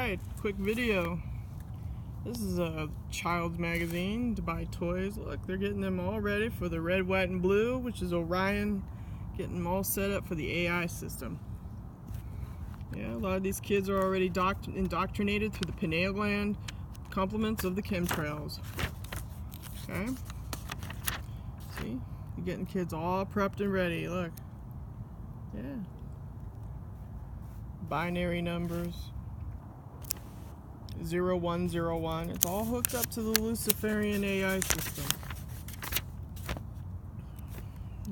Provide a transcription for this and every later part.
Alright, quick video. This is a child's magazine to buy toys. Look, they're getting them all ready for the red, white, and blue, which is Orion, getting them all set up for the AI system. Yeah, a lot of these kids are already indoctrinated through the pineal gland complements of the chemtrails. Okay? See? You're getting kids all prepped and ready. Look. Yeah. Binary numbers. 0101. It's all hooked up to the Luciferian AI system.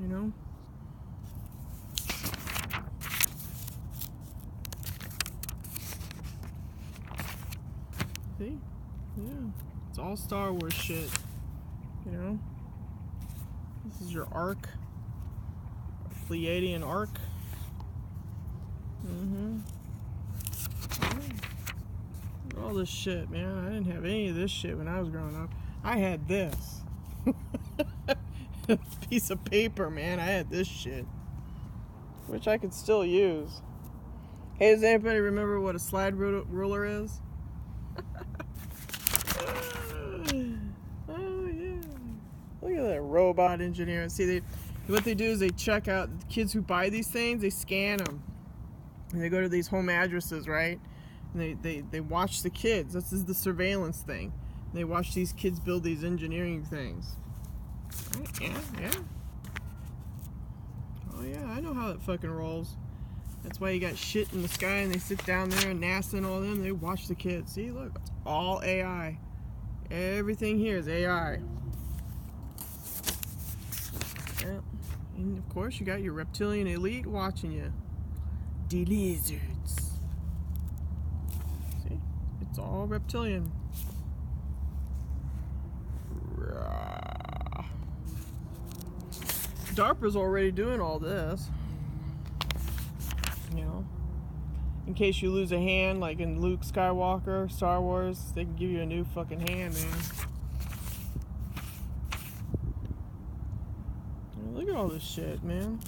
You know? See? Yeah. It's all Star Wars shit. You know? This is your Ark. Pleiadian Ark. All this shit, man. I didn't have any of this shit when I was growing up. I had this. A piece of paper, man. I had this shit. Which I could still use. Hey, does anybody remember what a slide ruler is? Oh, yeah. Look at that robot engineer. See, what they do is they check out the kids who buy these things, they scan them. And they go to these home addresses, right? And they watch the kids. This is the surveillance thing. They watch these kids build these engineering things. Right? Yeah. Oh yeah, I know how it fucking rolls. That's why you got shit in the sky and they sit down there and NASA and all them, they watch the kids. See, look, it's all AI. Everything here is AI. Yeah. And of course you got your reptilian elite watching you. The lizards. See? It's all reptilian. DARPA's already doing all this. You know? In case you lose a hand, like in Luke Skywalker, Star Wars, they can give you a new fucking hand, man. Look at all this shit, man.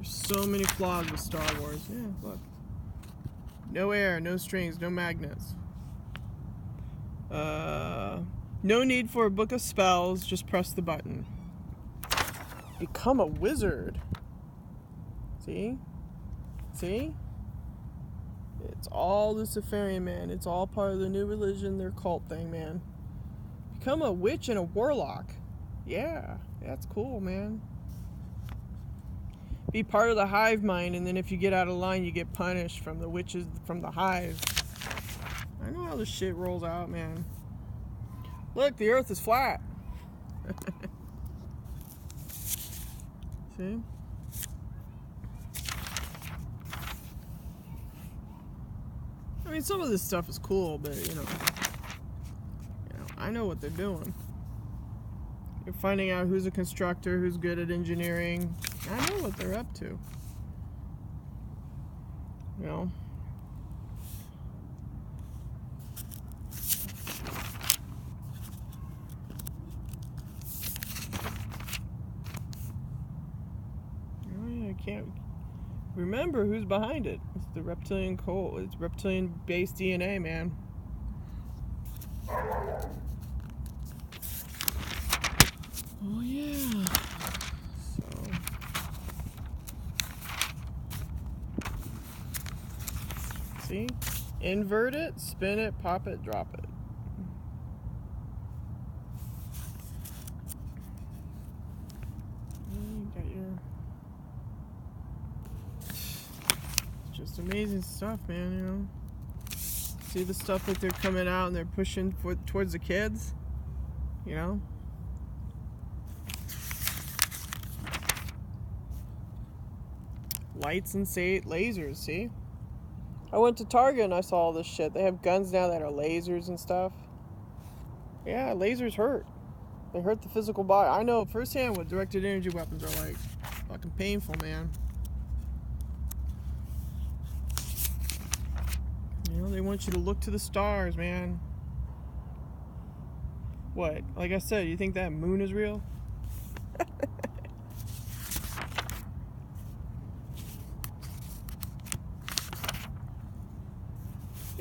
So many flaws with Star Wars. Yeah, look. No air, no strings, no magnets. No need for a book of spells, just press the button. Become a wizard. See? See? It's all Luciferian, man. It's all part of the new religion, their cult thing, man. Become a witch and a warlock. Yeah, that's cool, man. Be part of the hive mind, and then if you get out of line, you get punished from the witches from the hive. I know how this shit rolls out, man. Look, the earth is flat. See? I mean, some of this stuff is cool, but you know, I know what they're doing. You're finding out who's a constructor, who's good at engineering. I know what they're up to. You know? Oh yeah, I can't remember who's behind it. It's the reptilian cult. It's reptilian-based DNA, man. Oh yeah. See? Invert it, spin it, pop it, drop it. You got your... It's just amazing stuff, man, you know? See the stuff that they're coming out and they're pushing towards the kids? You know? Lights and lasers, see? I went to Target and I saw all this shit. They have guns now that are lasers and stuff. Yeah, lasers hurt. They hurt the physical body. I know firsthand what directed energy weapons are like. Fucking painful, man. You know, they want you to look to the stars, man. What? Like I said, you think that moon is real?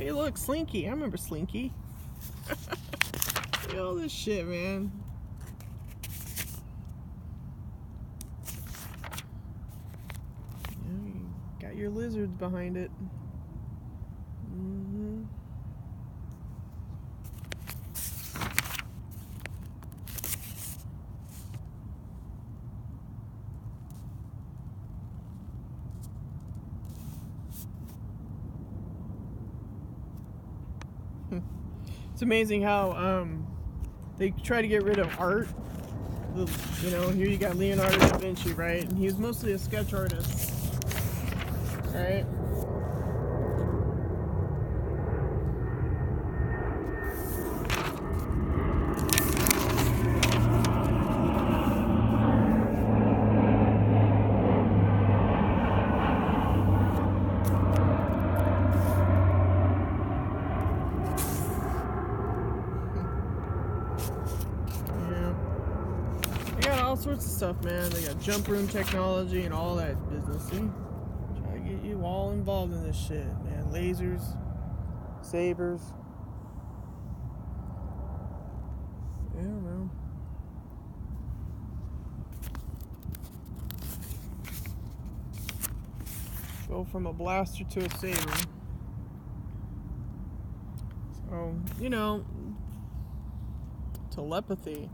Hey, look, Slinky. I remember Slinky. Look at all this shit, man. Yeah, you got your lizards behind it. Mm-hmm. It's amazing how they try to get rid of art. You know, here you got Leonardo da Vinci, right? And he was mostly a sketch artist, right? All sorts of stuff, man. They got jump room technology and all that business. See? Try to get you all involved in this shit, man. Lasers, sabers. Yeah, man. Go from a blaster to a saber. So, you know, telepathy.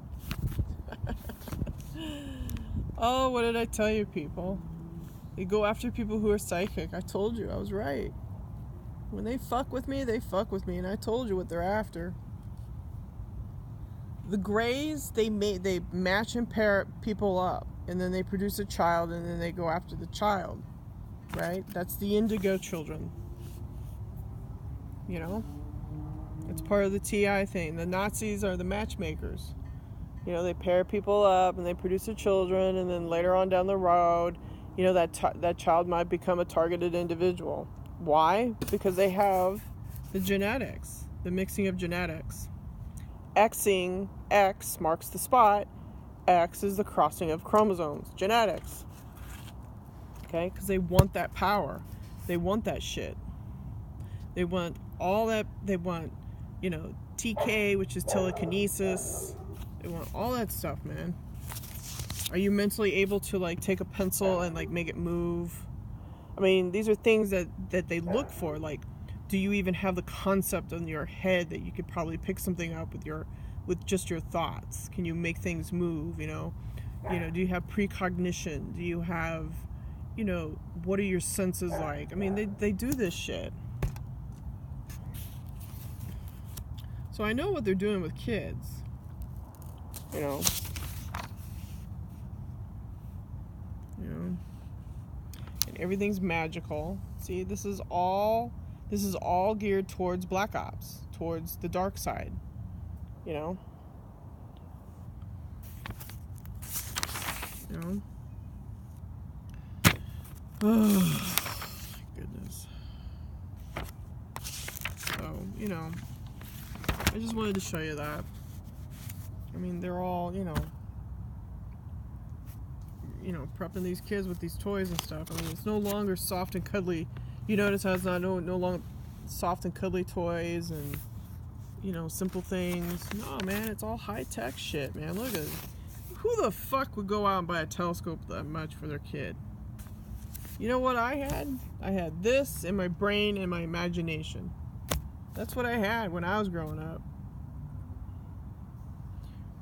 Oh, what did I tell you, people? They go after people who are psychic. I told you, I was right. When they fuck with me, they fuck with me, and I told you what they're after. The Greys, they match and pair people up, and then they produce a child, and then they go after the child, right? That's the indigo children. You know? It's part of the TI thing. The Nazis are the matchmakers. You know, they pair people up and they produce their children, and then later on down the road, you know, that child might become a targeted individual. Why? Because they have the genetics, the mixing of genetics. Xing, X marks the spot. X is the crossing of chromosomes, genetics. Okay? Because they want that power. They want that shit. They want all that. They want, you know, TK, which is telekinesis. They want all that stuff, man. Are you mentally able to, like, take a pencil and, like, make it move? I mean, these are things that they look for. Like, do you even have the concept in your head that you could probably pick something up with just your thoughts? Can you make things move, you know? Do you have precognition? Do you have, you know, what are your senses like? I mean, they do this shit. So I know what they're doing with kids. You know, and everything's magical. See, this is all geared towards Black Ops, towards the dark side. You know. Oh, goodness. So, you know, I just wanted to show you that. I mean, they're all, you know, prepping these kids with these toys and stuff. I mean, it's no longer soft and cuddly. You notice how it's not no longer soft and cuddly toys and, you know, simple things. No, man, it's all high-tech shit, man. Look at it. Who the fuck would go out and buy a telescope that much for their kid? You know what I had? I had this in my brain and my imagination. That's what I had when I was growing up.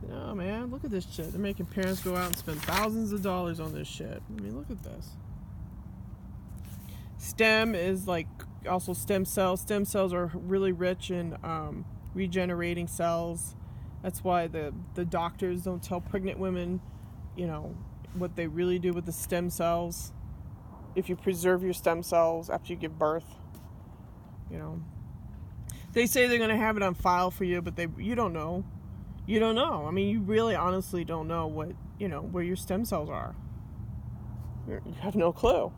Oh man, look at this shit. They're making parents go out and spend thousands of dollars on this shit. I mean, look at this. STEM is like also stem cells. Stem cells are really rich in regenerating cells. That's why the doctors don't tell pregnant women, you know, what they really do with the stem cells. If you preserve your stem cells after you give birth, you know. They say they're going to have it on file for you, but you don't know. You don't know. I mean, you really honestly don't know what, you know, where your stem cells are. You have no clue.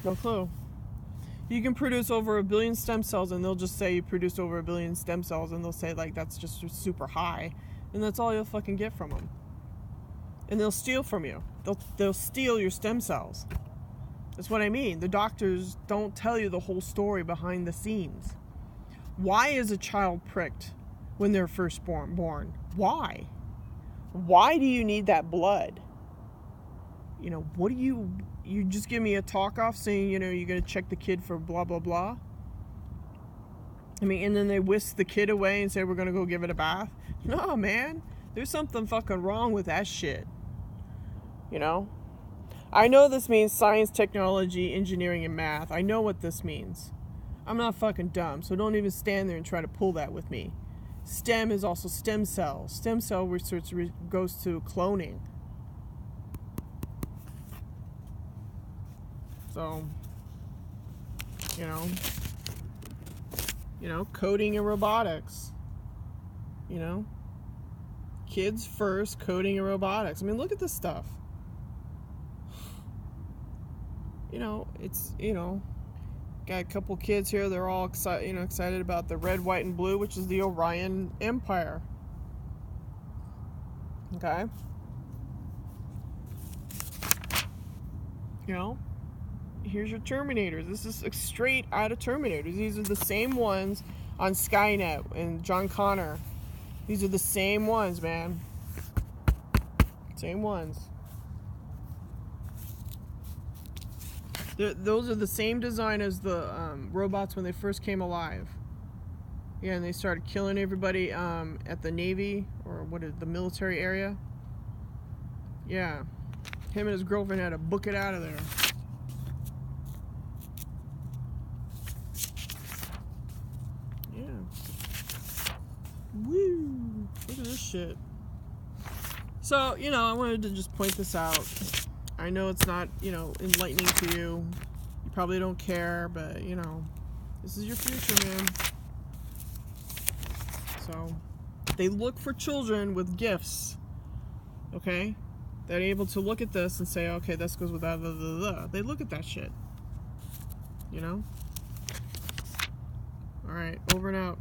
No clue. You can produce over 1 billion stem cells, and they'll just say you produced over 1 billion stem cells, and they'll say, like, that's just super high. And that's all you'll fucking get from them. And they'll steal from you. They'll steal your stem cells. That's what I mean. The doctors don't tell you the whole story behind the scenes. Why is a child pricked when they're first born? Why? Why do you need that blood? You know, what do you just give me a talk off saying, you know, you're going to check the kid for blah, blah, blah? I mean, and then they whisk the kid away and say, we're going to go give it a bath. No, man. There's something fucking wrong with that shit. You know? I know this means science, technology, engineering, and math. I know what this means. I'm not fucking dumb, so don't even stand there and try to pull that with me. STEM is also stem cells. Stem cell research goes to cloning. So, you know, coding and robotics. You know, kids first, coding and robotics. I mean, look at this stuff. You know, it's, you know, got a couple kids here. They're all excited about the red, white, and blue, which is the Orion Empire. Okay. You know, here's your Terminators. This is straight out of Terminators. These are the same ones on Skynet and John Connor. These are the same ones, man. Same ones. Those are the same design as the robots when they first came alive. Yeah, and they started killing everybody at the Navy, or the military area. Yeah. Him and his girlfriend had to book it out of there. Yeah. Woo! Look at this shit. So, you know, I wanted to just point this out. I know it's not, you know, enlightening to you. You probably don't care, but, you know, this is your future, man. So, they look for children with gifts, okay? They're able to look at this and say, okay, this goes with that, blah, blah, blah. They look at that shit, you know? All right, over and out.